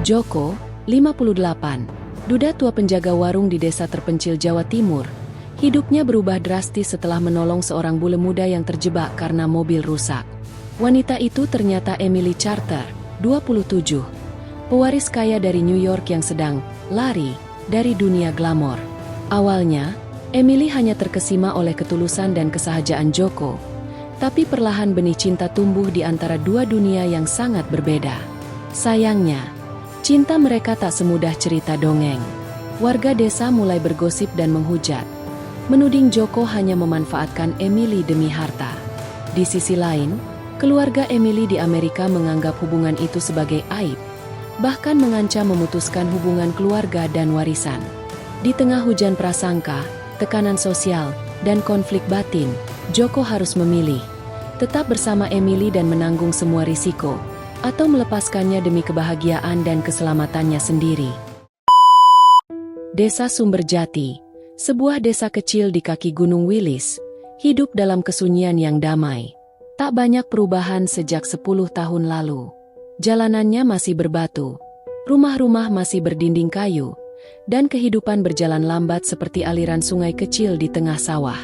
Joko, 58, duda tua penjaga warung di desa terpencil Jawa Timur. Hidupnya berubah drastis setelah menolong seorang bule muda yang terjebak karena mobil rusak. Wanita itu ternyata Emily Charter, 27, pewaris kaya dari New York yang sedang lari dari dunia glamor. Awalnya, Emily hanya terkesima oleh ketulusan dan kesahajaan Joko, tapi perlahan benih cinta tumbuh di antara dua dunia yang sangat berbeda. Sayangnya, cinta mereka tak semudah cerita dongeng. Warga desa mulai bergosip dan menghujat, menuding Joko hanya memanfaatkan Emily demi harta. Di sisi lain, keluarga Emily di Amerika menganggap hubungan itu sebagai aib, bahkan mengancam memutuskan hubungan keluarga dan warisan. Di tengah hujan prasangka, tekanan sosial, dan konflik batin, Joko harus memilih, tetap bersama Emily dan menanggung semua risiko, atau melepaskannya demi kebahagiaan dan keselamatannya sendiri. Desa Sumberjati, sebuah desa kecil di kaki Gunung Wilis, hidup dalam kesunyian yang damai. Tak banyak perubahan sejak 10 tahun lalu. Jalanannya masih berbatu, rumah-rumah masih berdinding kayu, dan kehidupan berjalan lambat seperti aliran sungai kecil di tengah sawah.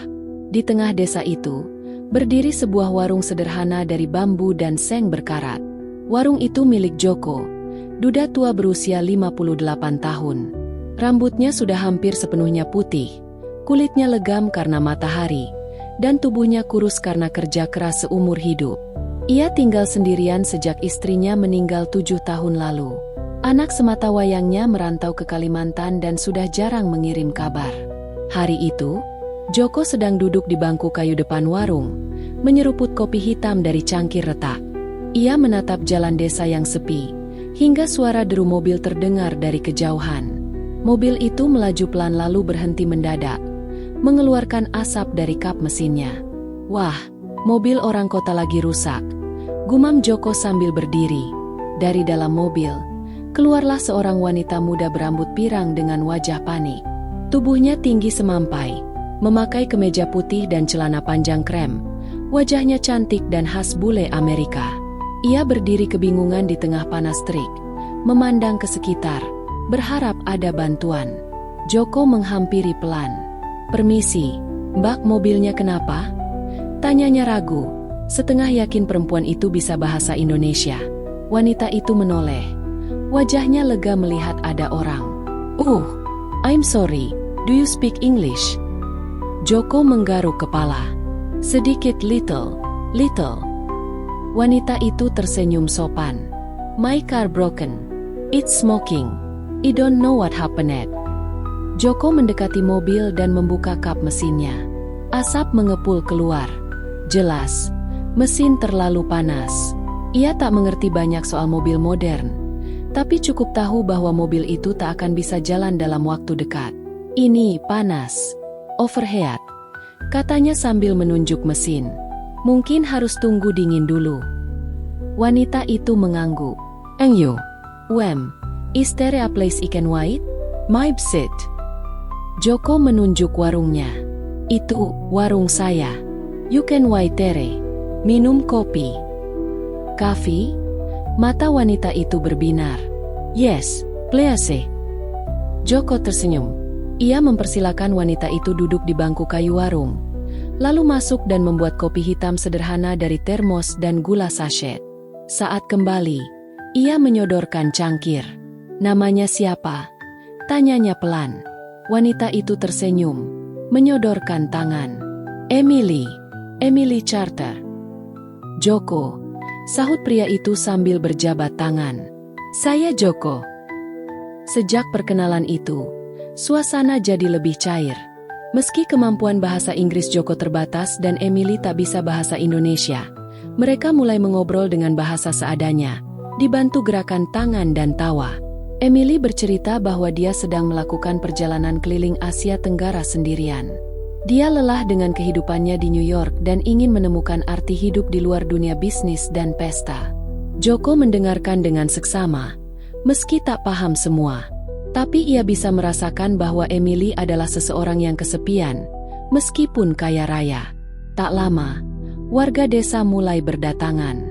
Di tengah desa itu, berdiri sebuah warung sederhana dari bambu dan seng berkarat. Warung itu milik Joko, duda tua berusia 58 tahun. Rambutnya sudah hampir sepenuhnya putih, kulitnya legam karena matahari, dan tubuhnya kurus karena kerja keras seumur hidup. Ia tinggal sendirian sejak istrinya meninggal 7 tahun lalu. Anak sematawayangnya merantau ke Kalimantan dan sudah jarang mengirim kabar. Hari itu, Joko sedang duduk di bangku kayu depan warung, menyeruput kopi hitam dari cangkir retak. Ia menatap jalan desa yang sepi, hingga suara deru mobil terdengar dari kejauhan. Mobil itu melaju pelan lalu berhenti mendadak, mengeluarkan asap dari kap mesinnya. Wah, mobil orang kota lagi rusak, gumam Joko sambil berdiri. Dari dalam mobil, keluarlah seorang wanita muda berambut pirang dengan wajah panik. Tubuhnya tinggi semampai, memakai kemeja putih dan celana panjang krem. Wajahnya cantik dan khas bule Amerika. Ia berdiri kebingungan di tengah panas terik, memandang ke sekitar, berharap ada bantuan. Joko menghampiri pelan. "Permisi, Mbak, mobilnya kenapa?" tanyanya ragu, setengah yakin perempuan itu bisa bahasa Indonesia. Wanita itu menoleh. Wajahnya lega melihat ada orang. I'm sorry, do you speak English?" Joko menggaruk kepala. "Sedikit, little. Wanita itu tersenyum sopan. "My car broken. It's smoking. I don't know what happened." Joko mendekati mobil dan membuka kap mesinnya. Asap mengepul keluar. Jelas, mesin terlalu panas. Ia tak mengerti banyak soal mobil modern, tapi cukup tahu bahwa mobil itu tak akan bisa jalan dalam waktu dekat. "Ini panas. Overheat," katanya sambil menunjuk mesin. "Mungkin harus tunggu dingin dulu." Wanita itu mengangguk. "Engyo, is there a place I can wait? My sit." Joko menunjuk warungnya. "Itu warung saya. You can wait there. Minum kopi." "Kafe?" Mata wanita itu berbinar. "Yes, please." Joko tersenyum. Ia mempersilakan wanita itu duduk di bangku kayu warung, lalu masuk dan membuat kopi hitam sederhana dari termos dan gula sachet. Saat kembali, ia menyodorkan cangkir. "Namanya siapa?" tanyanya pelan. Wanita itu tersenyum, menyodorkan tangan. Emily Charter." "Joko," sahut pria itu sambil berjabat tangan. "Saya Joko." Sejak perkenalan itu, suasana jadi lebih cair. Meski kemampuan bahasa Inggris Joko terbatas dan Emily tak bisa bahasa Indonesia, mereka mulai mengobrol dengan bahasa seadanya, dibantu gerakan tangan dan tawa. Emily bercerita bahwa dia sedang melakukan perjalanan keliling Asia Tenggara sendirian. Dia lelah dengan kehidupannya di New York dan ingin menemukan arti hidup di luar dunia bisnis dan pesta. Joko mendengarkan dengan seksama, meski tak paham semua. Tapi ia bisa merasakan bahwa Emily adalah seseorang yang kesepian, meskipun kaya raya. Tak lama, warga desa mulai berdatangan.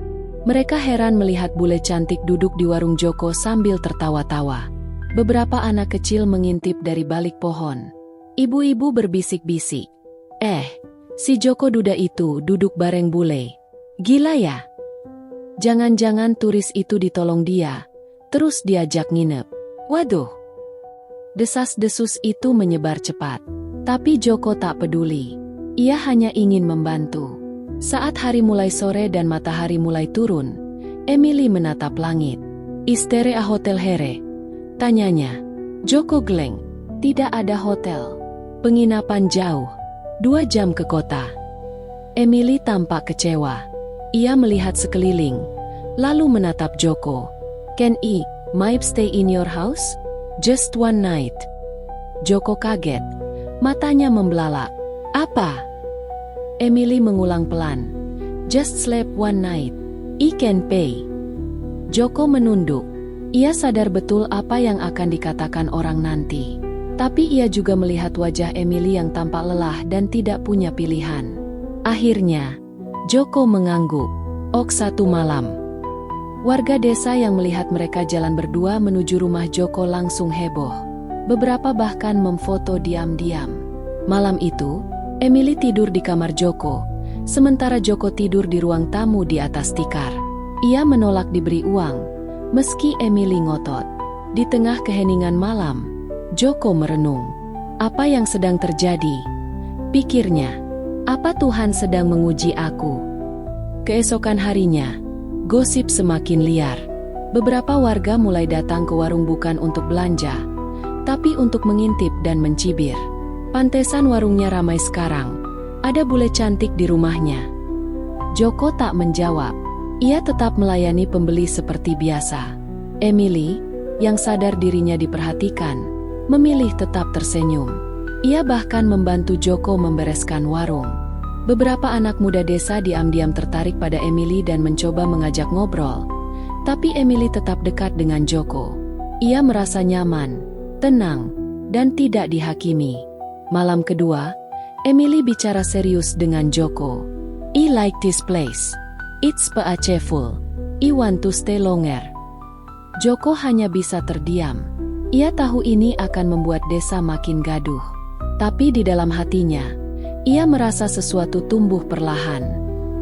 Mereka heran melihat bule cantik duduk di warung Joko sambil tertawa-tawa. Beberapa anak kecil mengintip dari balik pohon. Ibu-ibu berbisik-bisik. Si Joko duda itu duduk bareng bule. Gila ya? Jangan-jangan turis itu ditolong dia, terus diajak nginep. Waduh! Desas-desus itu menyebar cepat. Tapi Joko tak peduli. Ia hanya ingin membantu. Saat hari mulai sore dan matahari mulai turun, Emily menatap langit. "Istere a hotel here?" tanyanya. Joko geleng. Tidak ada hotel. Penginapan jauh. 2 jam ke kota. Emily tampak kecewa. Ia melihat sekeliling, lalu menatap Joko. "Can I, might stay in your house? Just one night." Joko kaget. Matanya membelalak. "Apa?" Emily mengulang pelan. "Just sleep one night. I can pay." Joko menunduk. Ia sadar betul apa yang akan dikatakan orang nanti. Tapi ia juga melihat wajah Emily yang tampak lelah dan tidak punya pilihan. Akhirnya, Joko mengangguk. Ok 1 malam. Warga desa yang melihat mereka jalan berdua menuju rumah Joko langsung heboh. Beberapa bahkan memfoto diam-diam. Malam itu, Emily tidur di kamar Joko, sementara Joko tidur di ruang tamu di atas tikar. Ia menolak diberi uang, meski Emily ngotot. Di tengah keheningan malam, Joko merenung. Apa yang sedang terjadi? Pikirnya. Apa Tuhan sedang menguji aku? Keesokan harinya, gosip semakin liar. Beberapa warga mulai datang ke warung bukan untuk belanja, tapi untuk mengintip dan mencibir. Pantesan warungnya ramai sekarang. Ada bule cantik di rumahnya. Joko tak menjawab. Ia tetap melayani pembeli seperti biasa. Emily, yang sadar dirinya diperhatikan, memilih tetap tersenyum. Ia bahkan membantu Joko membereskan warung. Beberapa anak muda desa diam-diam tertarik pada Emily dan mencoba mengajak ngobrol. Tapi Emily tetap dekat dengan Joko. Ia merasa nyaman, tenang, dan tidak dihakimi. Malam kedua, Emily bicara serius dengan Joko. "I like this place. It's peaceful. I want to stay longer." Joko hanya bisa terdiam. Ia tahu ini akan membuat desa makin gaduh. Tapi di dalam hatinya, ia merasa sesuatu tumbuh perlahan.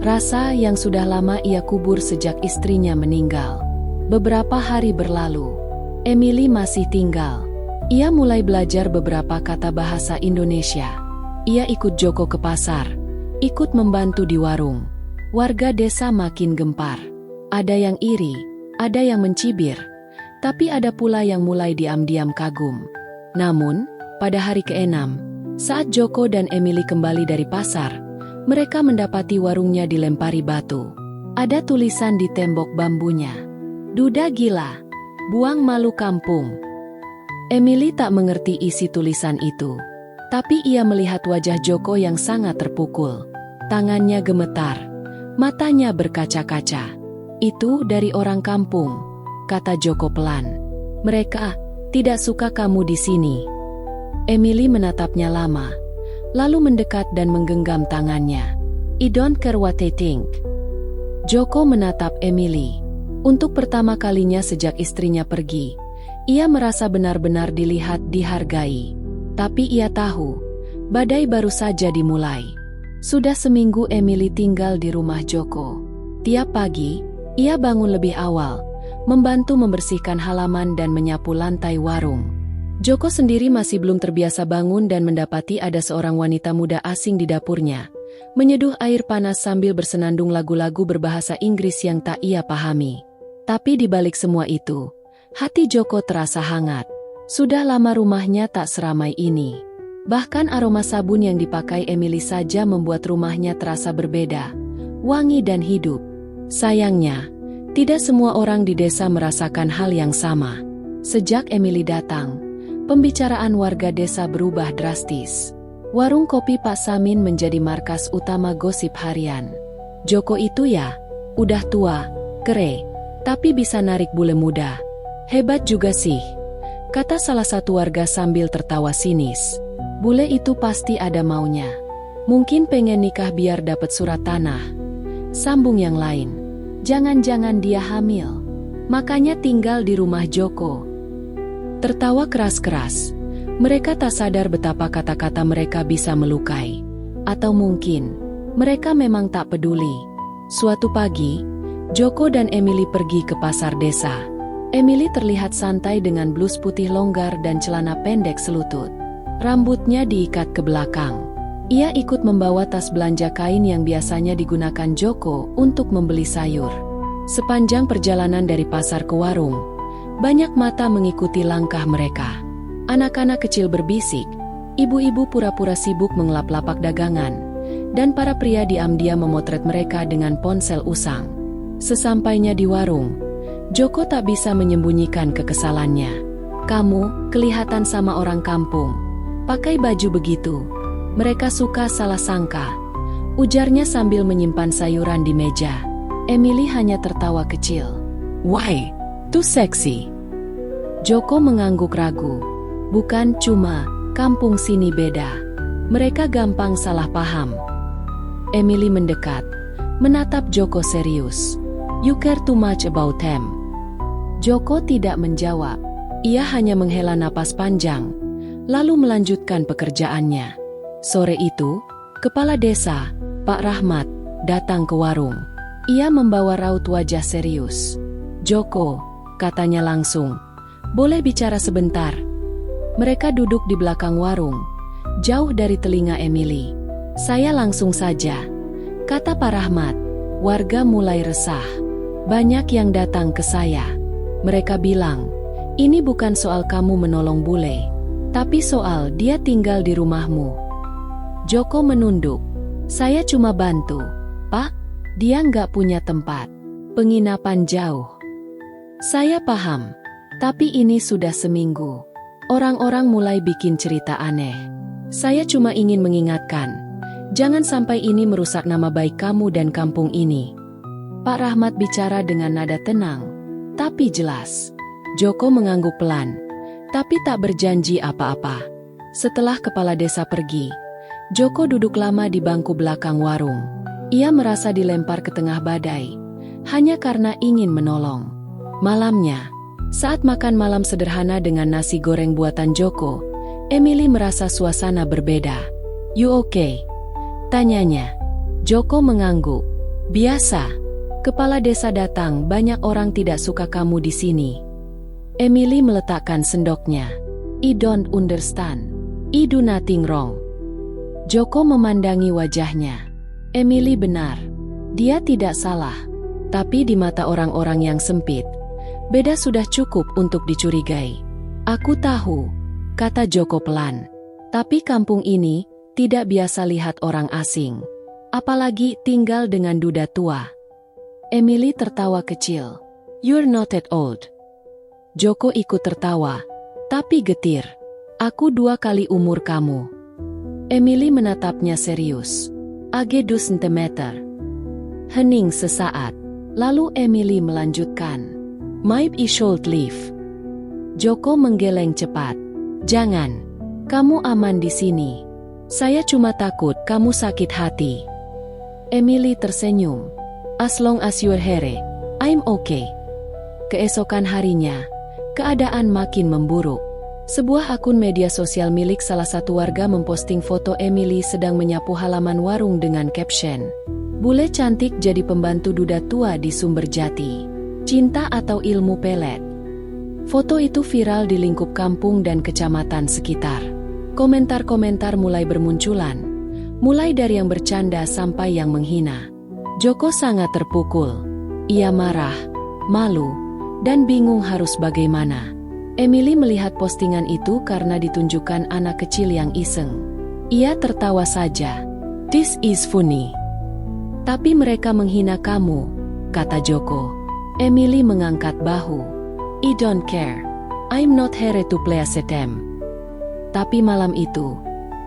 Rasa yang sudah lama ia kubur sejak istrinya meninggal. Beberapa hari berlalu. Emily masih tinggal. Ia mulai belajar beberapa kata bahasa Indonesia. Ia ikut Joko ke pasar, ikut membantu di warung. Warga desa makin gempar. Ada yang iri, ada yang mencibir. Tapi ada pula yang mulai diam-diam kagum. Namun, pada hari ke-6, saat Joko dan Emily kembali dari pasar, mereka mendapati warungnya dilempari batu. Ada tulisan di tembok bambunya. "Duda gila, buang malu kampung." Emily tak mengerti isi tulisan itu. Tapi ia melihat wajah Joko yang sangat terpukul. Tangannya gemetar, matanya berkaca-kaca. "Itu dari orang kampung," kata Joko pelan. "Mereka tidak suka kamu di sini." Emily menatapnya lama, lalu mendekat dan menggenggam tangannya. "I don't care what they think." Joko menatap Emily. Untuk pertama kalinya sejak istrinya pergi, ia merasa benar-benar dilihat, dihargai. Tapi ia tahu, badai baru saja dimulai. Sudah seminggu Emily tinggal di rumah Joko. Tiap pagi, ia bangun lebih awal, membantu membersihkan halaman dan menyapu lantai warung. Joko sendiri masih belum terbiasa bangun dan mendapati ada seorang wanita muda asing di dapurnya, menyeduh air panas sambil bersenandung lagu-lagu berbahasa Inggris yang tak ia pahami. Tapi di balik semua itu, hati Joko terasa hangat. Sudah lama rumahnya tak seramai ini. Bahkan aroma sabun yang dipakai Emily saja membuat rumahnya terasa berbeda, wangi dan hidup. Sayangnya, tidak semua orang di desa merasakan hal yang sama. Sejak Emily datang, pembicaraan warga desa berubah drastis. Warung kopi Pak Samin menjadi markas utama gosip harian. Joko itu ya, udah tua, kere, tapi bisa narik bule muda. Hebat juga sih, kata salah satu warga sambil tertawa sinis. Bule itu pasti ada maunya. Mungkin pengen nikah biar dapat surat tanah. Sambung yang lain. Jangan-jangan dia hamil. Makanya tinggal di rumah Joko. Tertawa keras-keras. Mereka tak sadar betapa kata-kata mereka bisa melukai. Atau mungkin, mereka memang tak peduli. Suatu pagi, Joko dan Emily pergi ke pasar desa. Emily terlihat santai dengan blus putih longgar dan celana pendek selutut. Rambutnya diikat ke belakang. Ia ikut membawa tas belanja kain yang biasanya digunakan Joko untuk membeli sayur. Sepanjang perjalanan dari pasar ke warung, banyak mata mengikuti langkah mereka. Anak-anak kecil berbisik, ibu-ibu pura-pura sibuk mengelap lapak dagangan, dan para pria diam-diam memotret mereka dengan ponsel usang. Sesampainya di warung, Joko tak bisa menyembunyikan kekesalannya. Kamu kelihatan sama orang kampung, pakai baju begitu. Mereka suka salah sangka, ujarnya sambil menyimpan sayuran di meja. Emily hanya tertawa kecil. Why? Too sexy. Joko mengangguk ragu. Bukan cuma, kampung sini beda. Mereka gampang salah paham. Emily mendekat, menatap Joko serius. You care too much about them. Joko tidak menjawab. Ia hanya menghela napas panjang, lalu melanjutkan pekerjaannya. Sore itu, kepala desa, Pak Rahmat, datang ke warung. Ia membawa raut wajah serius. Joko, katanya langsung, boleh bicara sebentar? Mereka duduk di belakang warung, jauh dari telinga Emily. Saya langsung saja, kata Pak Rahmat. Warga mulai resah. Banyak yang datang ke saya. Mereka bilang, ini bukan soal kamu menolong bule, tapi soal dia tinggal di rumahmu. Joko menunduk. Saya cuma bantu, Pak. Dia nggak punya tempat. Penginapan jauh. Saya paham, tapi ini sudah seminggu. Orang-orang mulai bikin cerita aneh. Saya cuma ingin mengingatkan, jangan sampai ini merusak nama baik kamu dan kampung ini. Pak Rahmat bicara dengan nada tenang, tapi jelas. Joko mengangguk pelan, tapi tak berjanji apa-apa. Setelah kepala desa pergi, Joko duduk lama di bangku belakang warung. Ia merasa dilempar ke tengah badai, hanya karena ingin menolong. Malamnya, saat makan malam sederhana dengan nasi goreng buatan Joko, Emily merasa suasana berbeda. You okay? Tanyanya. Joko mengangguk. Biasa. Kepala desa datang, banyak orang tidak suka kamu di sini. Emily meletakkan sendoknya. I don't understand. I do nothing wrong. Joko memandangi wajahnya. Emily benar. Dia tidak salah. Tapi di mata orang-orang yang sempit, beda sudah cukup untuk dicurigai. Aku tahu, kata Joko pelan. Tapi kampung ini tidak biasa lihat orang asing. Apalagi tinggal dengan duda tua. Emily tertawa kecil. You're not that old. Joko ikut tertawa, tapi getir. Aku 2 kali umur kamu. Emily menatapnya serius. Age 2 centimeter. Hening sesaat. Lalu Emily melanjutkan. Maybe I should leave. Joko menggeleng cepat. Jangan. Kamu aman di sini. Saya cuma takut kamu sakit hati. Emily tersenyum. As long as you're here, I'm okay. Keesokan harinya, keadaan makin memburuk. Sebuah akun media sosial milik salah satu warga memposting foto Emily sedang menyapu halaman warung dengan caption, "Bule cantik jadi pembantu duda tua di Sumberjati. Cinta atau ilmu pelet." Foto itu viral di lingkup kampung dan kecamatan sekitar. Komentar-komentar mulai bermunculan, mulai dari yang bercanda sampai yang menghina. Joko sangat terpukul. Ia marah, malu, dan bingung harus bagaimana. Emily melihat postingan itu karena ditunjukkan anak kecil yang iseng. Ia tertawa saja. This is funny. Tapi mereka menghina kamu, kata Joko. Emily mengangkat bahu. I don't care. I'm not here to play as them. Tapi malam itu,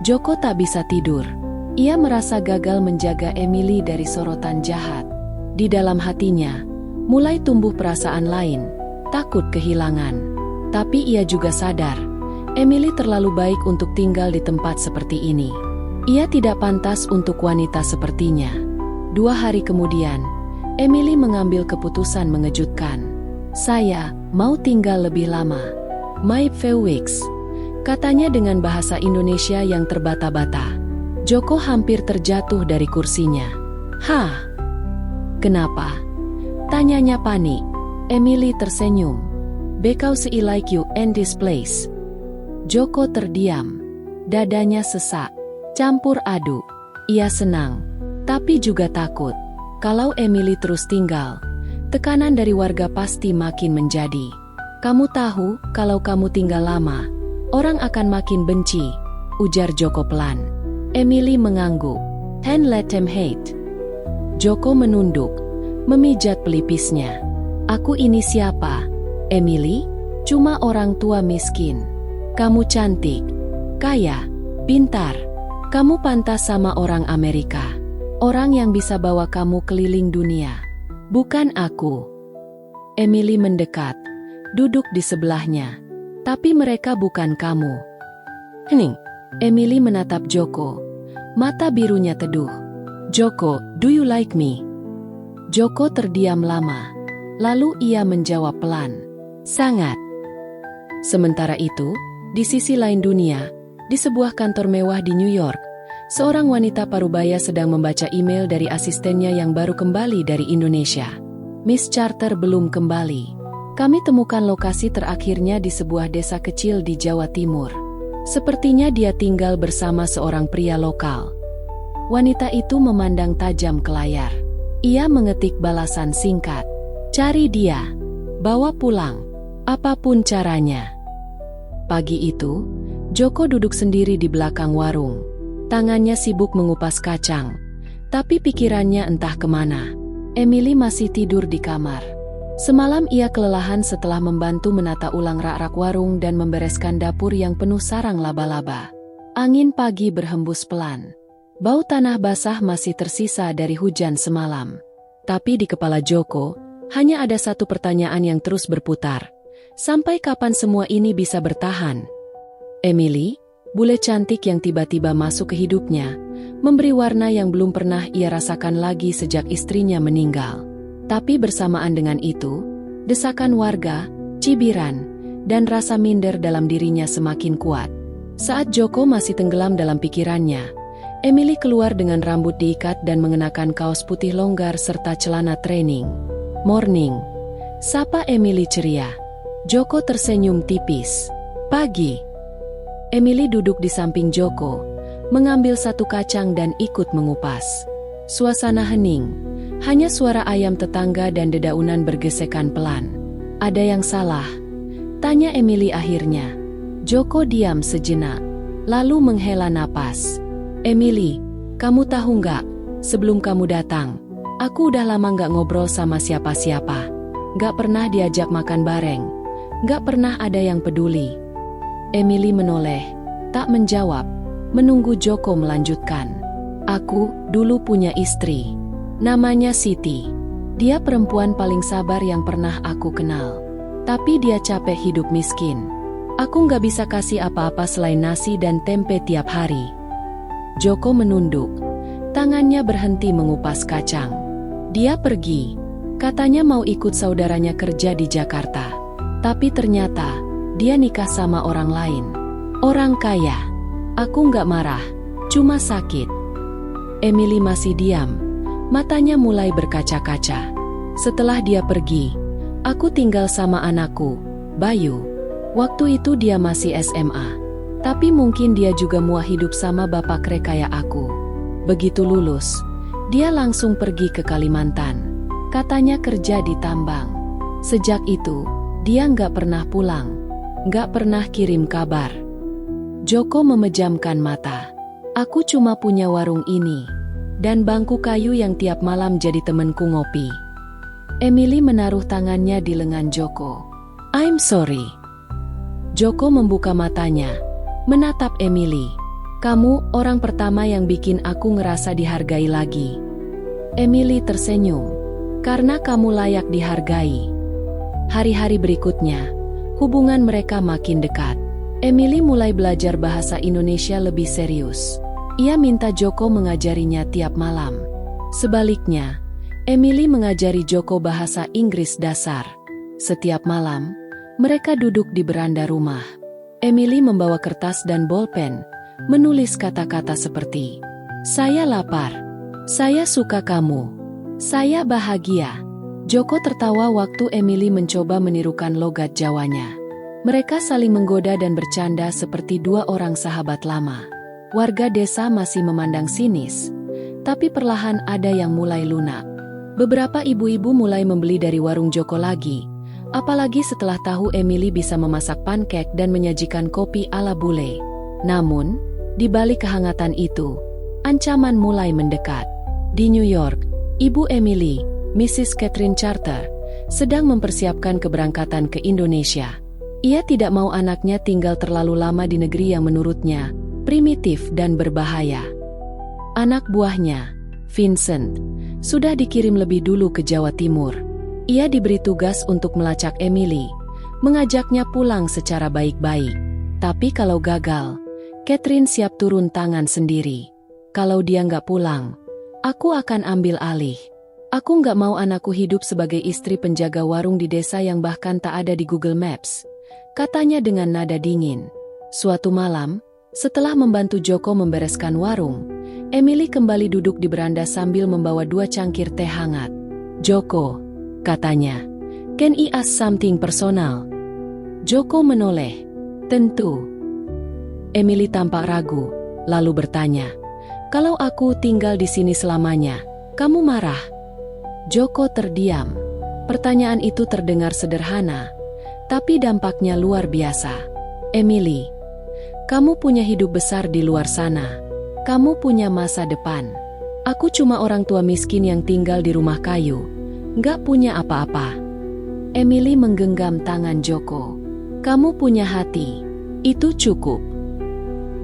Joko tak bisa tidur. Ia merasa gagal menjaga Emily dari sorotan jahat. Di dalam hatinya, mulai tumbuh perasaan lain, takut kehilangan. Tapi ia juga sadar, Emily terlalu baik untuk tinggal di tempat seperti ini. Ia tidak pantas untuk wanita sepertinya. 2 hari kemudian, Emily mengambil keputusan mengejutkan. Saya mau tinggal lebih lama. My few weeks, katanya dengan bahasa Indonesia yang terbata-bata. Joko hampir terjatuh dari kursinya. Hah? Kenapa? Tanyanya panik. Emily tersenyum. Because I like you and this place. Joko terdiam. Dadanya sesak. Campur aduk. Ia senang, tapi juga takut. Kalau Emily terus tinggal, tekanan dari warga pasti makin menjadi. Kamu tahu, kalau kamu tinggal lama, orang akan makin benci, ujar Joko pelan. Emily mengangguk. And let them hate. Joko menunduk, memijat pelipisnya. Aku ini siapa? Emily? Cuma orang tua miskin. Kamu cantik, kaya, pintar. Kamu pantas sama orang Amerika. Orang yang bisa bawa kamu keliling dunia. Bukan aku. Emily mendekat, duduk di sebelahnya. Tapi mereka bukan kamu. Hening. Emily menatap Joko. Mata birunya teduh. Joko, do you like me? Joko terdiam lama. Lalu ia menjawab pelan. Sangat. Sementara itu, di sisi lain dunia, di sebuah kantor mewah di New York, seorang wanita parubaya sedang membaca email dari asistennya yang baru kembali dari Indonesia. Miss Carter belum kembali. Kami temukan lokasi terakhirnya di sebuah desa kecil di Jawa Timur. Sepertinya dia tinggal bersama seorang pria lokal. Wanita itu memandang tajam ke layar. Ia mengetik balasan singkat. Cari dia. Bawa pulang. Apapun caranya. Pagi itu, Joko duduk sendiri di belakang warung. Tangannya sibuk mengupas kacang. Tapi pikirannya entah kemana. Emily masih tidur di kamar. Semalam ia kelelahan setelah membantu menata ulang rak-rak warung dan membereskan dapur yang penuh sarang laba-laba. Angin pagi berhembus pelan. Bau tanah basah masih tersisa dari hujan semalam. Tapi di kepala Joko, hanya ada satu pertanyaan yang terus berputar. Sampai kapan semua ini bisa bertahan? Emily, bule cantik yang tiba-tiba masuk ke hidupnya, memberi warna yang belum pernah ia rasakan lagi sejak istrinya meninggal. Tapi bersamaan dengan itu, desakan warga, cibiran, dan rasa minder dalam dirinya semakin kuat. Saat Joko masih tenggelam dalam pikirannya, Emily keluar dengan rambut diikat dan mengenakan kaos putih longgar serta celana training. Morning, sapa Emily ceria. Joko tersenyum tipis. Pagi. Emily duduk di samping Joko, mengambil satu kacang dan ikut mengupas. Suasana hening, hanya suara ayam tetangga dan dedaunan bergesekan pelan. Ada yang salah? Tanya Emily akhirnya. Joko diam sejenak, lalu menghela napas. Emily, kamu tahu nggak, sebelum kamu datang, aku udah lama nggak ngobrol sama siapa-siapa. Nggak pernah diajak makan bareng. Nggak pernah ada yang peduli. Emily menoleh, tak menjawab, menunggu Joko melanjutkan. Aku dulu punya istri. Namanya Siti. Dia perempuan paling sabar yang pernah aku kenal. Tapi dia capek hidup miskin. Aku nggak bisa kasih apa-apa selain nasi dan tempe tiap hari. Joko menunduk. Tangannya berhenti mengupas kacang. Dia pergi. Katanya mau ikut saudaranya kerja di Jakarta. Tapi ternyata, dia nikah sama orang lain. Orang kaya. Aku nggak marah, cuma sakit. Emily masih diam. Matanya mulai berkaca-kaca. Setelah dia pergi, aku tinggal sama anakku, Bayu. Waktu itu dia masih SMA. Tapi mungkin dia juga mau hidup sama bapak kere kayak aku. Begitu lulus, dia langsung pergi ke Kalimantan. Katanya kerja di tambang. Sejak itu, dia nggak pernah pulang, nggak pernah kirim kabar. Joko memejamkan mata. Aku cuma punya warung ini, dan bangku kayu yang tiap malam jadi temenku ngopi. Emily menaruh tangannya di lengan Joko. I'm sorry. Joko membuka matanya, menatap Emily. Kamu orang pertama yang bikin aku ngerasa dihargai lagi. Emily tersenyum. Karena kamu layak dihargai. Hari-hari berikutnya, hubungan mereka makin dekat. Emily mulai belajar bahasa Indonesia lebih serius. Ia minta Joko mengajarinya tiap malam. Sebaliknya, Emily mengajari Joko bahasa Inggris dasar. Setiap malam, mereka duduk di beranda rumah. Emily membawa kertas dan bolpen, menulis kata-kata seperti, "Saya lapar. Saya suka kamu. Saya bahagia." Joko tertawa waktu Emily mencoba menirukan logat Jawanya. Mereka saling menggoda dan bercanda seperti dua orang sahabat lama. Warga desa masih memandang sinis, tapi perlahan ada yang mulai lunak. Beberapa ibu-ibu mulai membeli dari warung Joko lagi, apalagi setelah tahu Emily bisa memasak pancake dan menyajikan kopi ala bule. Namun, di balik kehangatan itu, ancaman mulai mendekat. Di New York, Ibu Emily, Mrs. Catherine Charter, sedang mempersiapkan keberangkatan ke Indonesia. Ia tidak mau anaknya tinggal terlalu lama di negeri yang menurutnya primitif dan berbahaya. Anak buahnya, Vincent, sudah dikirim lebih dulu ke Jawa Timur. Ia diberi tugas untuk melacak Emily, mengajaknya pulang secara baik-baik. Tapi kalau gagal, Catherine siap turun tangan sendiri. Kalau dia nggak pulang, aku akan ambil alih. Aku nggak mau anakku hidup sebagai istri penjaga warung di desa yang bahkan tak ada di Google Maps, katanya dengan nada dingin. Suatu malam, setelah membantu Joko membereskan warung, Emily kembali duduk di beranda sambil membawa 2 cangkir teh hangat. "Joko," katanya, "can I ask something personal?" Joko menoleh. "Tentu." Emily tampak ragu, lalu bertanya, "Kalau aku tinggal di sini selamanya, kamu marah?" Joko terdiam. Pertanyaan itu terdengar sederhana, tapi dampaknya luar biasa. "Emily, kamu punya hidup besar di luar sana. Kamu punya masa depan. Aku cuma orang tua miskin yang tinggal di rumah kayu, nggak punya apa-apa." Emily menggenggam tangan Joko. "Kamu punya hati. Itu cukup."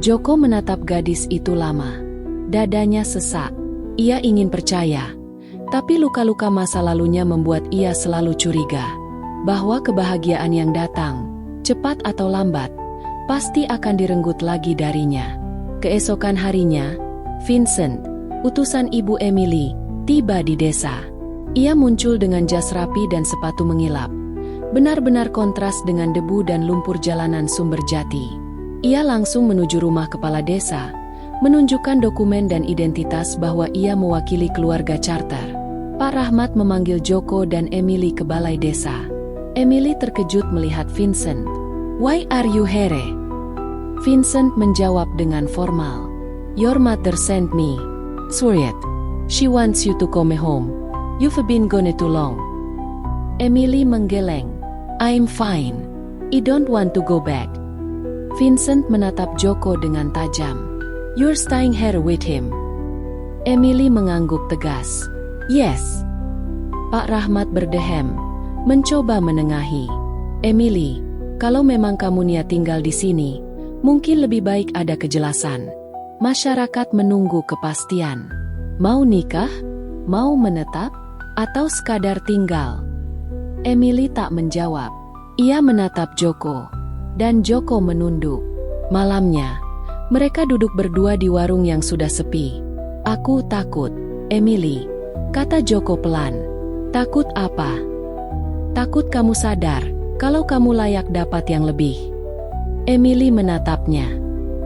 Joko menatap gadis itu lama. Dadanya sesak. Ia ingin percaya. Tapi luka-luka masa lalunya membuat ia selalu curiga bahwa kebahagiaan yang datang, cepat atau lambat, pasti akan direnggut lagi darinya. Keesokan harinya, Vincent, utusan Ibu Emily, tiba di desa. Ia muncul dengan jas rapi dan sepatu mengilap. Benar-benar kontras dengan debu dan lumpur jalanan Sumberjati. Ia langsung menuju rumah kepala desa, menunjukkan dokumen dan identitas bahwa ia mewakili keluarga Charter. Pak Rahmat memanggil Joko dan Emily ke balai desa. Emily terkejut melihat Vincent. "Why are you here?" Vincent menjawab dengan formal. "Your mother sent me. Suriyat. She wants you to come home. You've been gone too long." Emily menggeleng. "I'm fine. I don't want to go back." Vincent menatap Joko dengan tajam. "You're staying here with him." Emily mengangguk tegas. "Yes." Pak Rahmat berdehem, mencoba menengahi. "Emily, kalau memang kamu niat tinggal di sini, mungkin lebih baik ada kejelasan. Masyarakat menunggu kepastian. Mau nikah? Mau menetap? Atau sekadar tinggal?" Emily tak menjawab. Ia menatap Joko. Dan Joko menunduk. Malamnya, mereka duduk berdua di warung yang sudah sepi. "Aku takut, Emily," kata Joko pelan. "Takut apa?" "Takut kamu sadar kalau kamu layak dapat yang lebih." Emily menatapnya.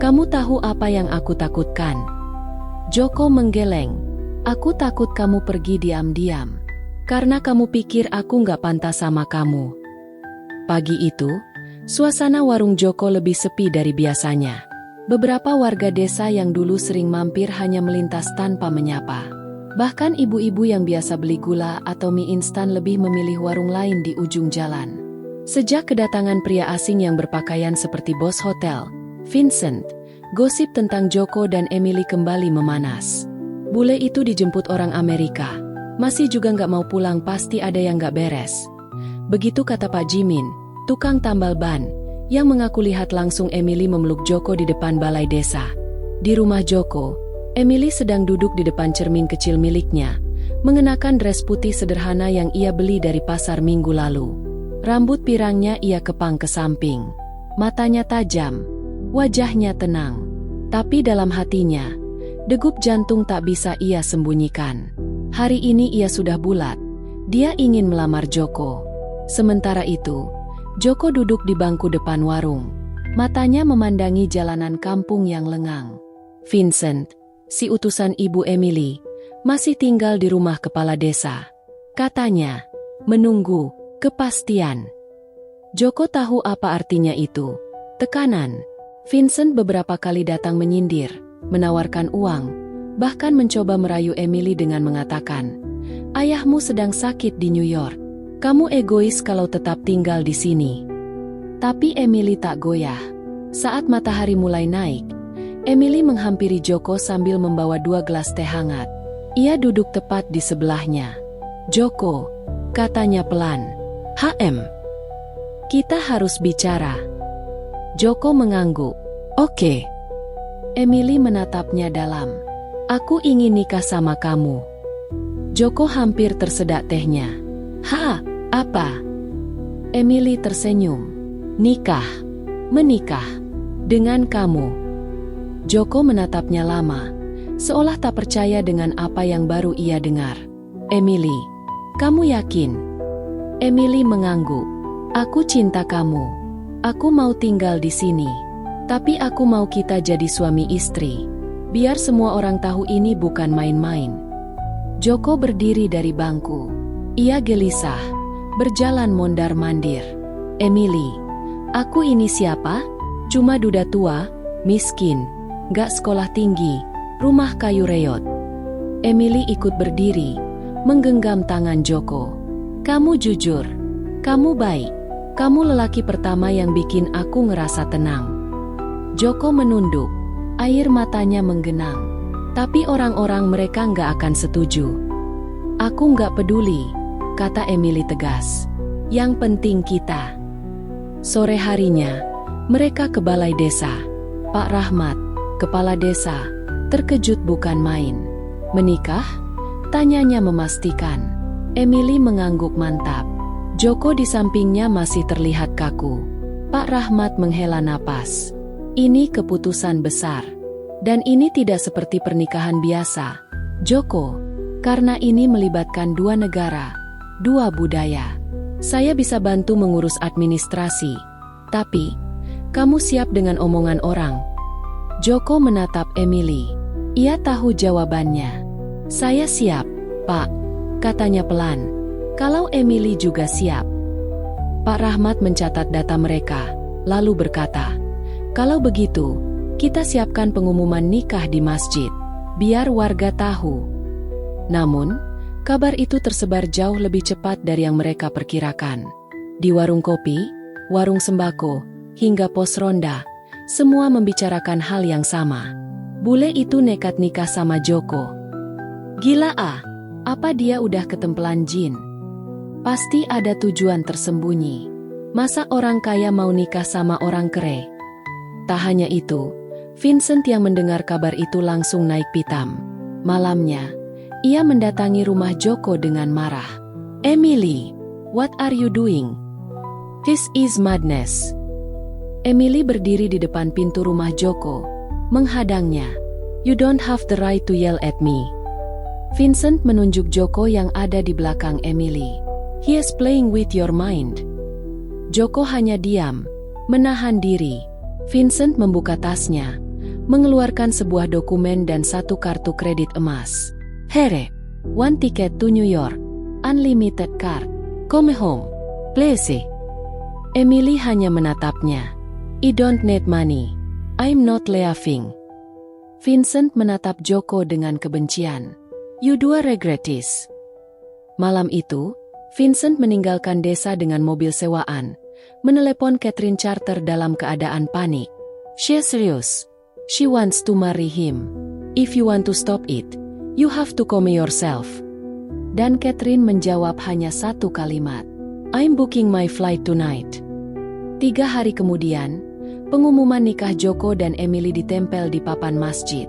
"Kamu tahu apa yang aku takutkan?" Joko menggeleng. "Aku takut kamu pergi diam-diam. Karena kamu pikir aku nggak pantas sama kamu." Pagi itu, suasana warung Joko lebih sepi dari biasanya. Beberapa warga desa yang dulu sering mampir hanya melintas tanpa menyapa. Bahkan ibu-ibu yang biasa beli gula atau mie instan lebih memilih warung lain di ujung jalan. Sejak kedatangan pria asing yang berpakaian seperti bos hotel, Vincent, gosip tentang Joko dan Emily kembali memanas. Bule itu dijemput orang Amerika. Masih juga nggak mau pulang, pasti ada yang nggak beres. Begitu kata Pak Jimin, tukang tambal ban, yang mengaku lihat langsung Emily memeluk Joko di depan balai desa. Di rumah Joko, Emily sedang duduk di depan cermin kecil miliknya, mengenakan dress putih sederhana yang ia beli dari pasar minggu lalu. Rambut pirangnya ia kepang ke samping. Matanya tajam, wajahnya tenang. Tapi dalam hatinya, degup jantung tak bisa ia sembunyikan. Hari ini ia sudah bulat. Dia ingin melamar Joko. Sementara itu, Joko duduk di bangku depan warung. Matanya memandangi jalanan kampung yang lengang. Vincent, si utusan Ibu Emily, masih tinggal di rumah kepala desa. Katanya, menunggu kepastian. Joko tahu apa artinya itu. Tekanan. Vincent beberapa kali datang menyindir, menawarkan uang, bahkan mencoba merayu Emily dengan mengatakan, "Ayahmu sedang sakit di New York. Kamu egois kalau tetap tinggal di sini." Tapi Emily tak goyah. Saat matahari mulai naik, Emily menghampiri Joko sambil membawa 2 gelas teh hangat. Ia duduk tepat di sebelahnya. "Joko," katanya pelan. Kita harus bicara." Joko mengangguk. "Oke." Emily menatapnya dalam. "Aku ingin nikah sama kamu." Joko hampir tersedak tehnya. Apa?" Emily tersenyum. "Nikah. Menikah. Dengan kamu." Joko menatapnya lama, seolah tak percaya dengan apa yang baru ia dengar. "Emily, kamu yakin?" Emily mengangguk. "Aku cinta kamu. Aku mau tinggal di sini. Tapi aku mau kita jadi suami istri. Biar semua orang tahu ini bukan main-main." Joko berdiri dari bangku. Ia gelisah, berjalan mondar-mandir. "Emily, aku ini siapa? Cuma duda tua, miskin, gak sekolah tinggi, rumah kayu reot." Emily ikut berdiri, menggenggam tangan Joko. "Kamu jujur. Kamu baik. Kamu lelaki pertama yang bikin aku ngerasa tenang." Joko menunduk, air matanya menggenang. "Tapi orang-orang mereka nggak akan setuju." "Aku nggak peduli," kata Emily tegas. "Yang penting kita." Sore harinya, mereka ke balai desa. Pak Rahmat, kepala desa, terkejut bukan main. "Menikah?" tanyanya memastikan. Emily mengangguk mantap. Joko di sampingnya masih terlihat kaku. Pak Rahmat menghela napas. "Ini keputusan besar. Dan ini tidak seperti pernikahan biasa, Joko. Karena ini melibatkan 2 negara, 2 budaya. Saya bisa bantu mengurus administrasi. Tapi, kamu siap dengan omongan orang?" Joko menatap Emily. Ia tahu jawabannya. "Saya siap, Pak," katanya pelan. "Kalau Emily juga siap." Pak Rahmat mencatat data mereka, lalu berkata, "Kalau begitu, kita siapkan pengumuman nikah di masjid, biar warga tahu." Namun, kabar itu tersebar jauh lebih cepat dari yang mereka perkirakan. Di warung kopi, warung sembako, hingga pos ronda, semua membicarakan hal yang sama. Bule itu nekat nikah sama Joko. Gila apa dia udah ketempelan jin? Pasti ada tujuan tersembunyi. Masa orang kaya mau nikah sama orang kere? Tak hanya itu, Vincent yang mendengar kabar itu langsung naik pitam. Malamnya, ia mendatangi rumah Joko dengan marah. "Emily, what are you doing? This is madness." Emily berdiri di depan pintu rumah Joko, menghadangnya. "You don't have the right to yell at me." Vincent menunjuk Joko yang ada di belakang Emily. "He is playing with your mind." Joko hanya diam, menahan diri. Vincent membuka tasnya, mengeluarkan sebuah dokumen dan 1 kartu kredit emas. "Here, 1 ticket to New York, unlimited card. Come home, please." Emily hanya menatapnya. "I don't need money. I'm not laughing." Vincent menatap Joko dengan kebencian. "You do regret this." Malam itu, Vincent meninggalkan desa dengan mobil sewaan, menelepon Catherine Charter dalam keadaan panik. "She's serious. She wants to marry him. If you want to stop it, you have to come yourself." Dan Catherine menjawab hanya 1 kalimat. "I'm booking my flight tonight." 3 hari kemudian, pengumuman nikah Joko dan Emily ditempel di papan masjid.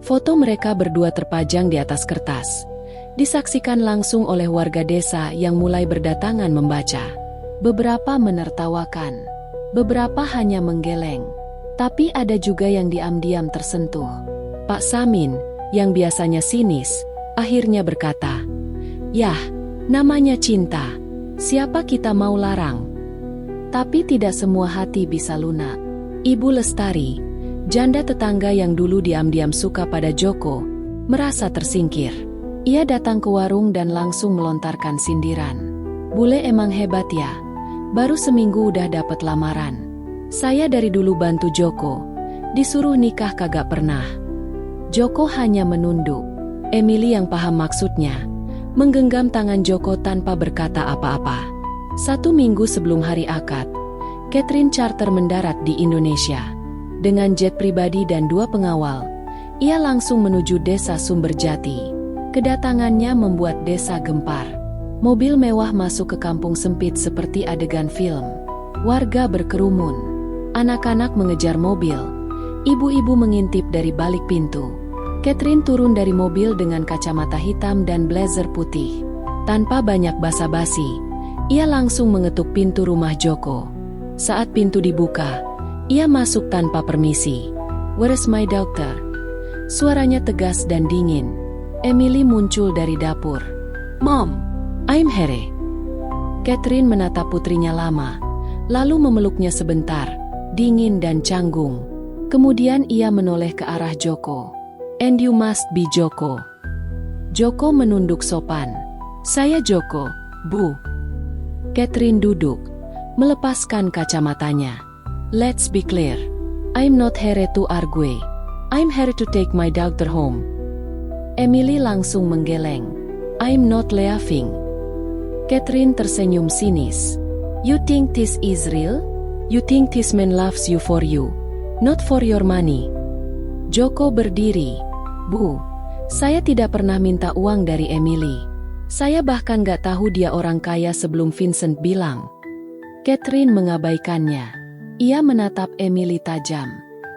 Foto mereka berdua terpajang di atas kertas. Disaksikan langsung oleh warga desa yang mulai berdatangan membaca. Beberapa menertawakan, beberapa hanya menggeleng. Tapi ada juga yang diam-diam tersentuh. Pak Samin, yang biasanya sinis, akhirnya berkata, "Yah, namanya cinta. Siapa kita mau larang?" Tapi tidak semua hati bisa lunak. Ibu Lestari, janda tetangga yang dulu diam-diam suka pada Joko, merasa tersingkir. Ia datang ke warung dan langsung melontarkan sindiran. "Bule emang hebat ya, baru seminggu udah dapat lamaran. Saya dari dulu bantu Joko, disuruh nikah kagak pernah." Joko hanya menunduk. Emily yang paham maksudnya, menggenggam tangan Joko tanpa berkata apa-apa. 1 minggu sebelum hari akad, Catherine charter mendarat di Indonesia. Dengan jet pribadi dan 2 pengawal, ia langsung menuju desa Sumberjati. Kedatangannya membuat desa gempar. Mobil mewah masuk ke kampung sempit seperti adegan film. Warga berkerumun. Anak-anak mengejar mobil. Ibu-ibu mengintip dari balik pintu. Catherine turun dari mobil dengan kacamata hitam dan blazer putih. Tanpa banyak basa-basi, ia langsung mengetuk pintu rumah Joko. Saat pintu dibuka, ia masuk tanpa permisi. "Where's my doctor?" Suaranya tegas dan dingin. Emily muncul dari dapur. "Mom, I'm here." Catherine menatap putrinya lama, lalu memeluknya sebentar, dingin dan canggung. Kemudian ia menoleh ke arah Joko. "And you must be Joko." Joko menunduk sopan. "Saya Joko, Bu." Catherine duduk, melepaskan kacamatanya. "Let's be clear. I'm not here to argue. I'm here to take my daughter home." Emily langsung menggeleng. "I'm not laughing." Catherine tersenyum sinis. "You think this is real? You think this man loves you, not for your money?" Joko berdiri. "Bu, saya tidak pernah minta uang dari Emily. Saya bahkan gak tahu dia orang kaya sebelum Vincent bilang." Catherine mengabaikannya. Ia menatap Emily tajam.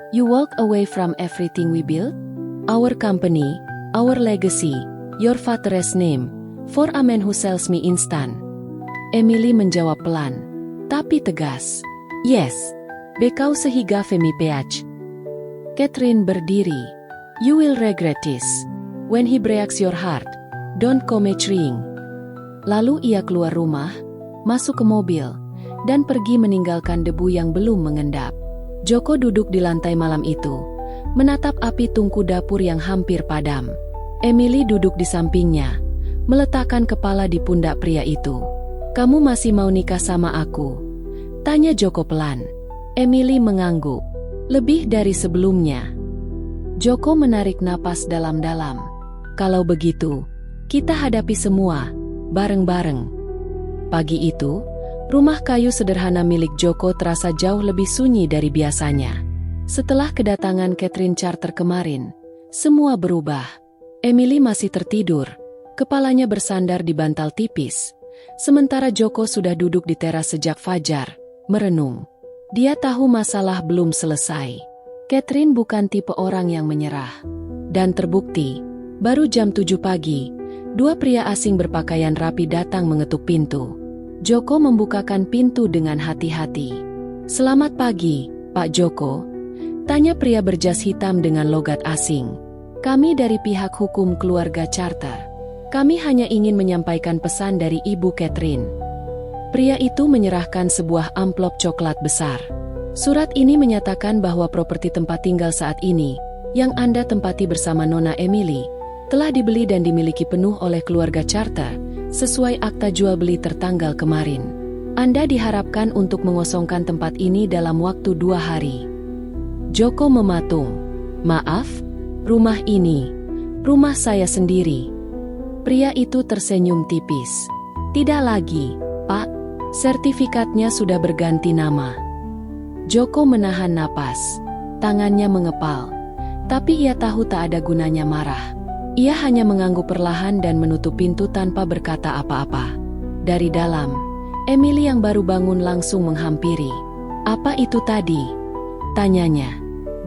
"You walk away from everything we built? Our company, our legacy, your father's name, for a man who sells me instant." Emily menjawab pelan, tapi tegas. "Yes, because he gave me peach." Catherine berdiri. "You will regret this. When he breaks your heart, don't come trying." Lalu ia keluar rumah, masuk ke mobil, dan pergi meninggalkan debu yang belum mengendap. Joko duduk di lantai malam itu, menatap api tungku dapur yang hampir padam. Emily duduk di sampingnya, meletakkan kepala di pundak pria itu. "Kamu masih mau nikah sama aku?" tanya Joko pelan. Emily mengangguk. "Lebih dari sebelumnya." Joko menarik napas dalam-dalam. "Kalau begitu, kita hadapi semua, bareng-bareng." Pagi itu, rumah kayu sederhana milik Joko terasa jauh lebih sunyi dari biasanya. Setelah kedatangan Catherine charter kemarin, semua berubah. Emily masih tertidur, kepalanya bersandar di bantal tipis. Sementara Joko sudah duduk di teras sejak fajar, merenung. Dia tahu masalah belum selesai. Catherine bukan tipe orang yang menyerah. Dan terbukti, baru jam 7 pagi, 2 pria asing berpakaian rapi datang mengetuk pintu. Joko membukakan pintu dengan hati-hati. "Selamat pagi, Pak Joko," tanya pria berjas hitam dengan logat asing. "Kami dari pihak hukum keluarga charter. Kami hanya ingin menyampaikan pesan dari Ibu Catherine." Pria itu menyerahkan sebuah amplop coklat besar. "Surat ini menyatakan bahwa properti tempat tinggal saat ini, yang Anda tempati bersama Nona Emily, telah dibeli dan dimiliki penuh oleh keluarga charter, sesuai akta jual beli tertanggal kemarin. Anda diharapkan untuk mengosongkan tempat ini dalam waktu 2 hari." Joko mematung. "Maaf, rumah ini, rumah saya sendiri." Pria itu tersenyum tipis. "Tidak lagi, Pak. Sertifikatnya sudah berganti nama." Joko menahan napas. Tangannya mengepal. Tapi ia tahu tak ada gunanya marah. Ia hanya mengangguk perlahan dan menutup pintu tanpa berkata apa-apa. Dari dalam, Emily yang baru bangun langsung menghampiri. "Apa itu tadi?" tanyanya.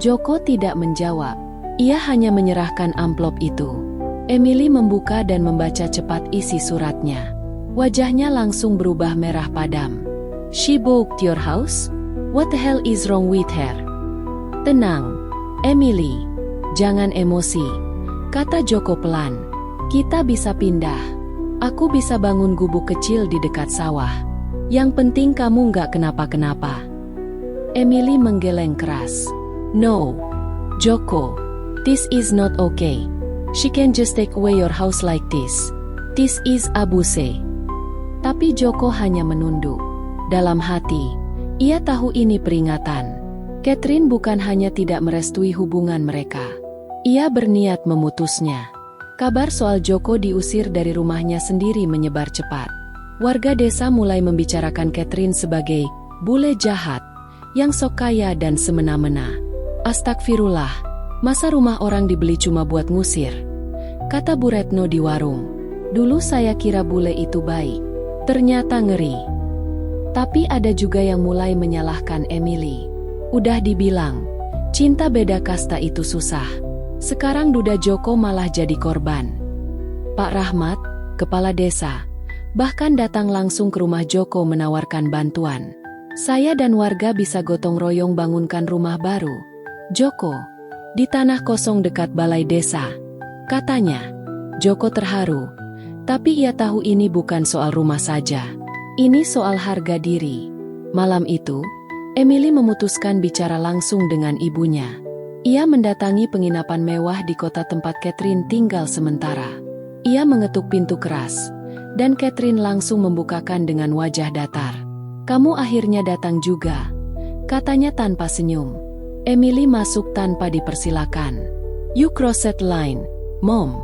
Joko tidak menjawab. Ia hanya menyerahkan amplop itu. Emily membuka dan membaca cepat isi suratnya. Wajahnya langsung berubah merah padam. "She booked your house? What the hell is wrong with her?" "Tenang, Emily. Jangan emosi," kata Joko pelan. Kita bisa pindah. Aku bisa bangun gubuk kecil di dekat sawah. Yang penting kamu nggak kenapa-kenapa. Emily menggeleng keras. No, Joko. This is not okay. She can just take away your house like this. This is abuse. Tapi Joko hanya menunduk. Dalam hati, ia tahu ini peringatan. Catherine bukan hanya tidak merestui hubungan mereka. Ia berniat memutusnya. Kabar soal Joko diusir dari rumahnya sendiri menyebar cepat. Warga desa mulai membicarakan Catherine sebagai bule jahat, yang sok kaya dan semena-mena. Astagfirullah, masa rumah orang dibeli cuma buat ngusir? Kata Bu Retno di warung. Dulu saya kira bule itu baik. Ternyata ngeri. Tapi ada juga yang mulai menyalahkan Emily. Udah dibilang, cinta beda kasta itu susah. Sekarang duda Joko malah jadi korban. Pak Rahmat, kepala desa, bahkan datang langsung ke rumah Joko menawarkan bantuan. Saya dan warga bisa gotong royong bangunkan rumah baru. Joko, di tanah kosong dekat balai desa. Katanya, Joko terharu. Tapi ia tahu ini bukan soal rumah saja. Ini soal harga diri. Malam itu, Emily memutuskan bicara langsung dengan ibunya. Ia mendatangi penginapan mewah di kota tempat Catherine tinggal sementara. Ia mengetuk pintu keras, dan Catherine langsung membukakan dengan wajah datar. Kamu akhirnya datang juga, katanya tanpa senyum. Emily masuk tanpa dipersilakan. You crossed line, Mom.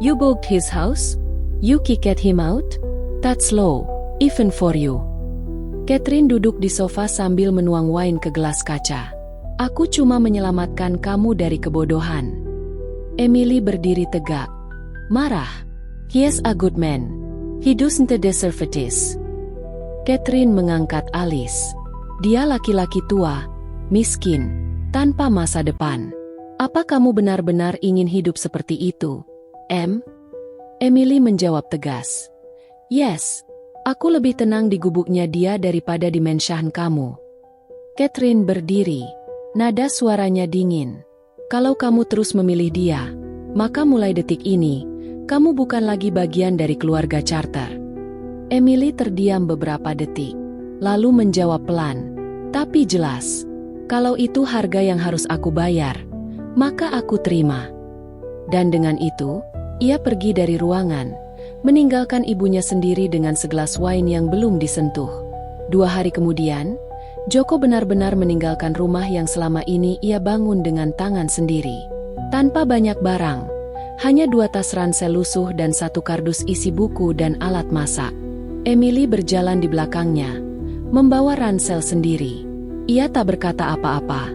You booked his house? You kicked him out? That's low, even for you. Catherine duduk di sofa sambil menuang wine ke gelas kaca. Aku cuma menyelamatkan kamu dari kebodohan. Emily berdiri tegak. Marah. He is a good man. He doesn't deserve this. Catherine mengangkat alis. Dia laki-laki tua, miskin, tanpa masa depan. Apa kamu benar-benar ingin hidup seperti itu, Em? Emily menjawab tegas. Yes. Aku lebih tenang di gubuknya dia daripada di mansion kamu. Catherine berdiri. Nada suaranya dingin. Kalau kamu terus memilih dia, maka mulai detik ini, kamu bukan lagi bagian dari keluarga Charter. Emily terdiam beberapa detik, lalu menjawab pelan, tapi jelas. Kalau itu harga yang harus aku bayar, maka aku terima. Dan dengan itu, ia pergi dari ruangan, meninggalkan ibunya sendiri dengan segelas wine yang belum disentuh. 2 hari kemudian, Joko benar-benar meninggalkan rumah yang selama ini ia bangun dengan tangan sendiri. Tanpa banyak barang, hanya 2 tas ransel lusuh dan 1 kardus isi buku dan alat masak. Emily berjalan di belakangnya, membawa ransel sendiri. Ia tak berkata apa-apa,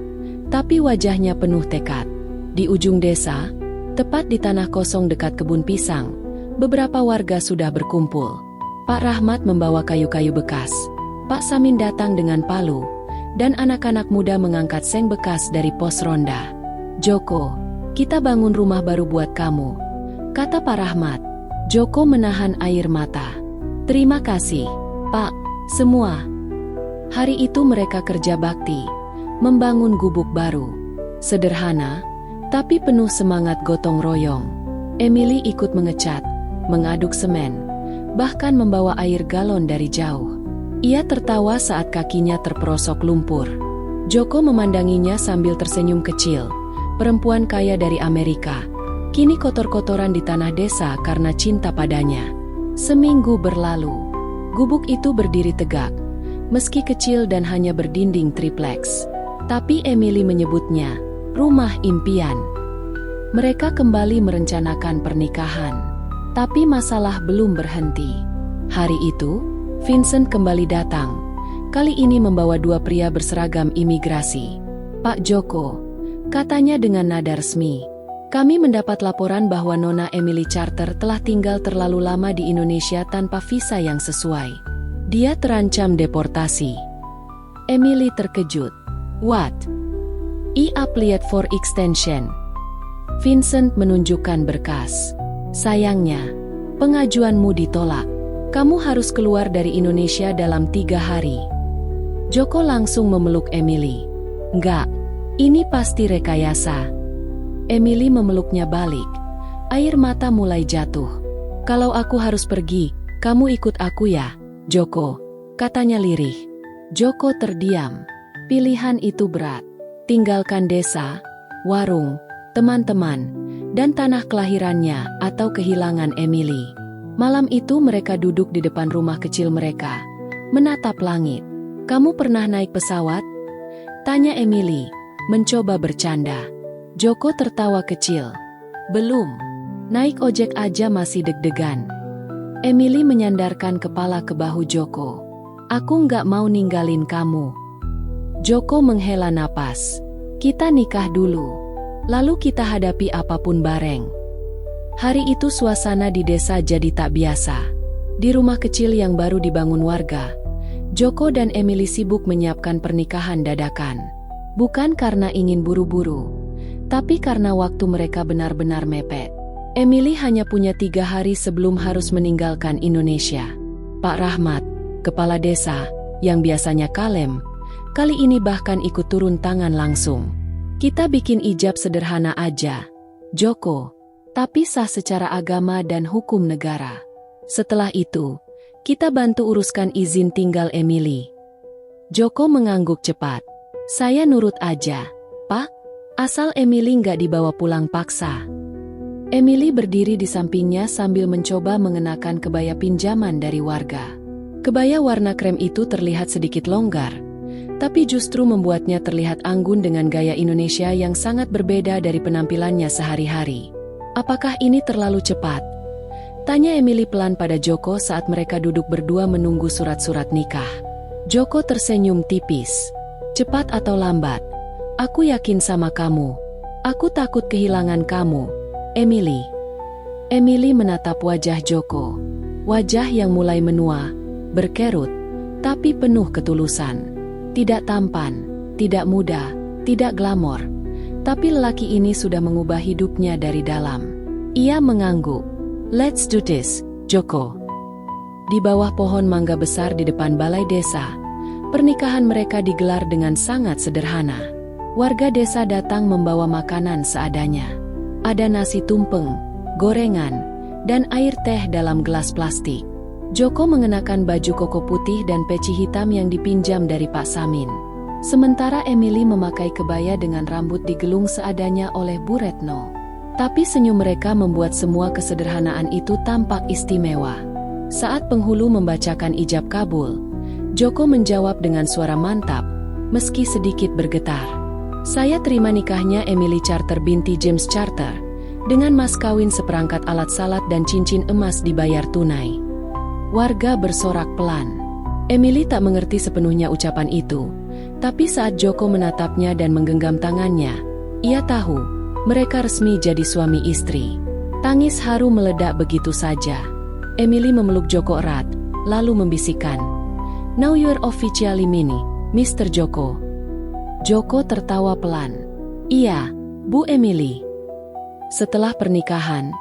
tapi wajahnya penuh tekad. Di ujung desa, tepat di tanah kosong dekat kebun pisang, beberapa warga sudah berkumpul. Pak Rahmat membawa kayu-kayu bekas. Pak Samin datang dengan palu, dan anak-anak muda mengangkat seng bekas dari pos ronda. Joko, kita bangun rumah baru buat kamu, kata Pak Rahmat. Joko menahan air mata. Terima kasih, Pak, semua. Hari itu mereka kerja bakti, membangun gubuk baru. Sederhana, tapi penuh semangat gotong royong. Emily ikut mengecat, mengaduk semen, bahkan membawa air galon dari jauh. Ia tertawa saat kakinya terperosok lumpur. Joko memandanginya sambil tersenyum kecil. Perempuan kaya dari Amerika, kini kotor-kotoran di tanah desa karena cinta padanya. Seminggu berlalu. Gubuk itu berdiri tegak, meski kecil dan hanya berdinding tripleks. Tapi Emily menyebutnya rumah impian. Mereka kembali merencanakan pernikahan. Tapi masalah belum berhenti. Hari itu, Vincent kembali datang, kali ini membawa 2 pria berseragam imigrasi. Pak Joko, katanya dengan nada resmi, kami mendapat laporan bahwa Nona Emily Charter telah tinggal terlalu lama di Indonesia tanpa visa yang sesuai. Dia terancam deportasi. Emily terkejut. What? I applied for extension. Vincent menunjukkan berkas. Sayangnya, pengajuanmu ditolak. Kamu harus keluar dari Indonesia dalam 3 hari. Joko langsung memeluk Emily. Enggak, ini pasti rekayasa. Emily memeluknya balik. Air mata mulai jatuh. Kalau aku harus pergi, kamu ikut aku ya, Joko, katanya lirih. Joko terdiam. Pilihan itu berat. Tinggalkan desa, warung, teman-teman, dan tanah kelahirannya atau kehilangan Emily. Malam itu mereka duduk di depan rumah kecil mereka, menatap langit. Kamu pernah naik pesawat? Tanya Emily, mencoba bercanda. Joko tertawa kecil. Belum. Naik ojek aja masih deg-degan. Emily menyandarkan kepala ke bahu Joko. Aku nggak mau ninggalin kamu. Joko menghela napas. Kita nikah dulu. Lalu kita hadapi apapun bareng. Hari itu suasana di desa jadi tak biasa. Di rumah kecil yang baru dibangun warga, Joko dan Emily sibuk menyiapkan pernikahan dadakan. Bukan karena ingin buru-buru, tapi karena waktu mereka benar-benar mepet. Emily hanya punya 3 hari sebelum harus meninggalkan Indonesia. Pak Rahmat, kepala desa, yang biasanya kalem, kali ini bahkan ikut turun tangan langsung. Kita bikin ijab sederhana aja, Joko, tapi sah secara agama dan hukum negara. Setelah itu, kita bantu uruskan izin tinggal Emily. Joko mengangguk cepat. Saya nurut aja, Pak, asal Emily nggak dibawa pulang paksa. Emily berdiri di sampingnya sambil mencoba mengenakan kebaya pinjaman dari warga. Kebaya warna krem itu terlihat sedikit longgar, tapi justru membuatnya terlihat anggun dengan gaya Indonesia yang sangat berbeda dari penampilannya sehari-hari. Apakah ini terlalu cepat? Tanya Emily pelan pada Joko saat mereka duduk berdua menunggu surat-surat nikah. Joko tersenyum tipis. Cepat atau lambat, aku yakin sama kamu. Aku takut kehilangan kamu, Emily. Emily menatap wajah Joko. Wajah yang mulai menua, berkerut, tapi penuh ketulusan. Tidak tampan, tidak muda, tidak glamor. Tapi lelaki ini sudah mengubah hidupnya dari dalam. Ia mengangguk. Let's do this, Joko. Di bawah pohon mangga besar di depan balai desa, pernikahan mereka digelar dengan sangat sederhana. Warga desa datang membawa makanan seadanya. Ada nasi tumpeng, gorengan, dan air teh dalam gelas plastik. Joko mengenakan baju koko putih dan peci hitam yang dipinjam dari Pak Samin. Sementara Emily memakai kebaya dengan rambut digelung seadanya oleh Bu Retno. Tapi senyum mereka membuat semua kesederhanaan itu tampak istimewa. Saat penghulu membacakan ijab kabul, Joko menjawab dengan suara mantap, meski sedikit bergetar. Saya terima nikahnya Emily Charter binti James Charter, dengan mas kawin seperangkat alat salat dan cincin emas dibayar tunai. Warga bersorak pelan. Emily tak mengerti sepenuhnya ucapan itu, tapi saat Joko menatapnya dan menggenggam tangannya, ia tahu, mereka resmi jadi suami istri. Tangis haru meledak begitu saja. Emily memeluk Joko erat, lalu membisikkan, "Now you're officially mine, Mr. Joko." Joko tertawa pelan. "Iya, Bu Emily." Setelah pernikahan,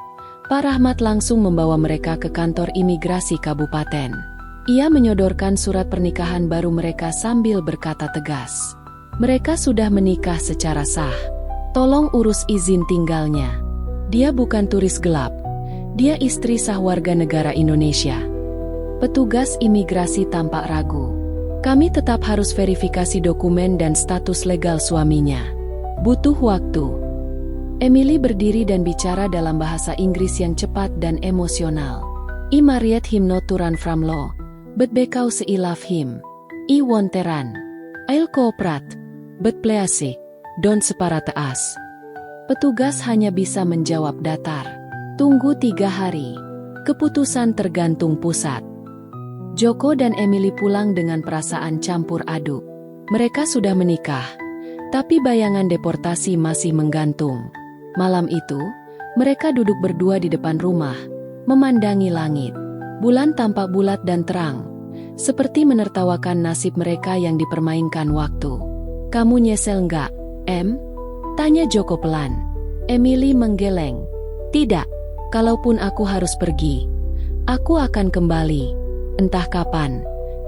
Pak Rahmat langsung membawa mereka ke kantor imigrasi kabupaten. Ia menyodorkan surat pernikahan baru mereka sambil berkata tegas, "Mereka sudah menikah secara sah. Tolong urus izin tinggalnya. Dia bukan turis gelap. Dia istri sah warga negara Indonesia." Petugas imigrasi tampak ragu. "Kami tetap harus verifikasi dokumen dan status legal suaminya. Butuh waktu." Emily berdiri dan bicara dalam bahasa Inggris yang cepat dan emosional. "I married him not to run from law, but because I love him. I won't run. I'll cooperate, but please, don't separate us." Petugas hanya bisa menjawab datar. "Tunggu 3 hari. Keputusan tergantung pusat." Joko dan Emily pulang dengan perasaan campur aduk. Mereka sudah menikah, tapi bayangan deportasi masih menggantung. Malam itu, mereka duduk berdua di depan rumah, memandangi langit. Bulan tampak bulat dan terang, seperti menertawakan nasib mereka yang dipermainkan waktu. "Kamu nyesel nggak, Em?" tanya Joko pelan. Emily menggeleng. "Tidak, kalaupun aku harus pergi, aku akan kembali. Entah kapan,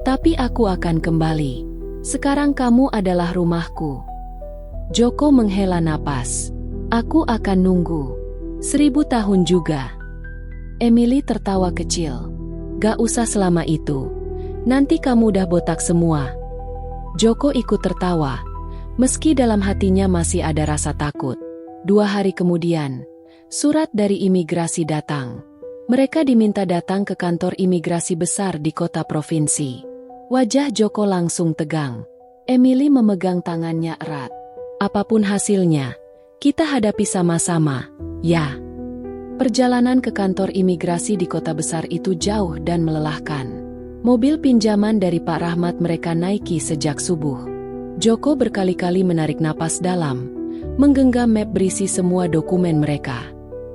tapi aku akan kembali. Sekarang kamu adalah rumahku." Joko menghela napas. "Aku akan nunggu." 1000 tahun juga. Emily tertawa kecil. Gak usah selama itu. Nanti kamu udah botak semua. Joko ikut tertawa. Meski dalam hatinya masih ada rasa takut. 2 hari kemudian, surat dari imigrasi datang. Mereka diminta datang ke kantor imigrasi besar di kota provinsi. Wajah Joko langsung tegang. Emily memegang tangannya erat. Apapun hasilnya, kita hadapi sama-sama, ya. Perjalanan ke kantor imigrasi di kota besar itu jauh dan melelahkan. Mobil pinjaman dari Pak Rahmat mereka naiki sejak subuh. Joko berkali-kali menarik napas dalam, menggenggam map berisi semua dokumen mereka.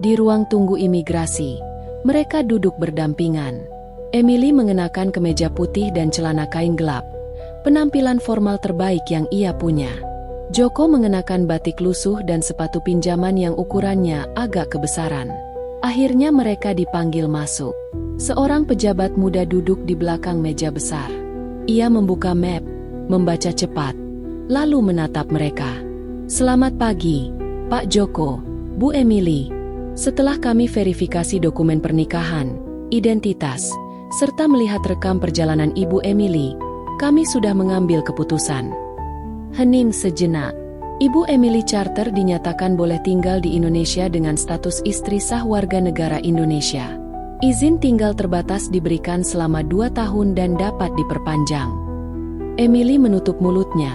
Di ruang tunggu imigrasi, mereka duduk berdampingan. Emily mengenakan kemeja putih dan celana kain gelap, penampilan formal terbaik yang ia punya. Joko mengenakan batik lusuh dan sepatu pinjaman yang ukurannya agak kebesaran. Akhirnya mereka dipanggil masuk. Seorang pejabat muda duduk di belakang meja besar. Ia membuka map, membaca cepat, lalu menatap mereka. Selamat pagi, Pak Joko, Bu Emily. Setelah kami verifikasi dokumen pernikahan, identitas, serta melihat rekam perjalanan Ibu Emily, kami sudah mengambil keputusan. Hening sejenak. Ibu Emily Charter dinyatakan boleh tinggal di Indonesia dengan status istri sah warga negara Indonesia. Izin tinggal terbatas diberikan selama 2 tahun dan dapat diperpanjang. Emily menutup mulutnya,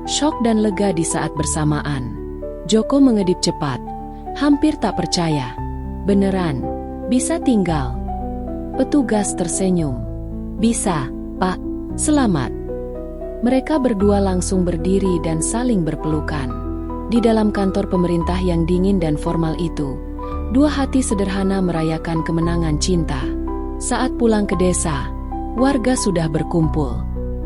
syok dan lega di saat bersamaan. Joko mengedip cepat, hampir tak percaya. Beneran, bisa tinggal? Petugas tersenyum. Bisa, Pak, selamat. Mereka berdua langsung berdiri dan saling berpelukan. Di dalam kantor pemerintah yang dingin dan formal itu, 2 hati sederhana merayakan kemenangan cinta. Saat pulang ke desa, warga sudah berkumpul.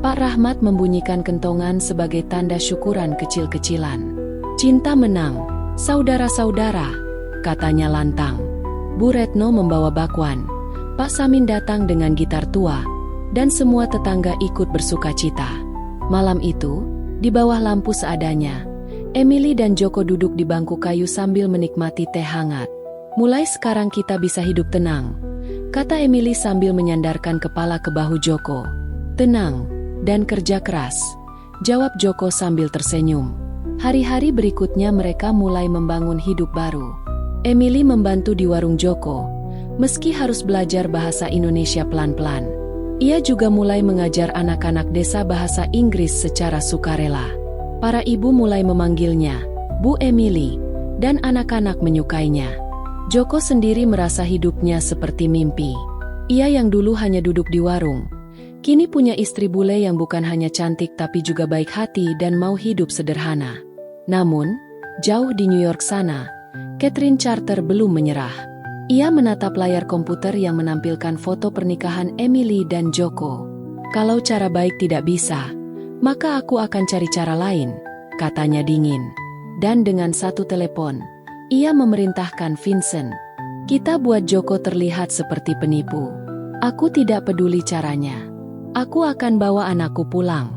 Pak Rahmat membunyikan kentongan sebagai tanda syukuran kecil-kecilan. Cinta menang, saudara-saudara, katanya lantang. Bu Retno membawa bakwan. Pak Samin datang dengan gitar tua, dan semua tetangga ikut bersukacita. Malam itu, di bawah lampu seadanya, Emily dan Joko duduk di bangku kayu sambil menikmati teh hangat. Mulai sekarang kita bisa hidup tenang, kata Emily sambil menyandarkan kepala ke bahu Joko. Tenang, dan kerja keras, jawab Joko sambil tersenyum. Hari-hari berikutnya mereka mulai membangun hidup baru. Emily membantu di warung Joko, meski harus belajar bahasa Indonesia pelan-pelan. Ia juga mulai mengajar anak-anak desa bahasa Inggris secara sukarela. Para ibu mulai memanggilnya Bu Emily, dan anak-anak menyukainya. Joko sendiri merasa hidupnya seperti mimpi. Ia yang dulu hanya duduk di warung, kini punya istri bule yang bukan hanya cantik tapi juga baik hati dan mau hidup sederhana. Namun, jauh di New York sana, Catherine Charter belum menyerah. Ia menatap layar komputer yang menampilkan foto pernikahan Emily dan Joko. Kalau cara baik tidak bisa, maka aku akan cari cara lain, katanya dingin. Dan dengan satu telepon, ia memerintahkan Vincent. Kita buat Joko terlihat seperti penipu. Aku tidak peduli caranya. Aku akan bawa anakku pulang.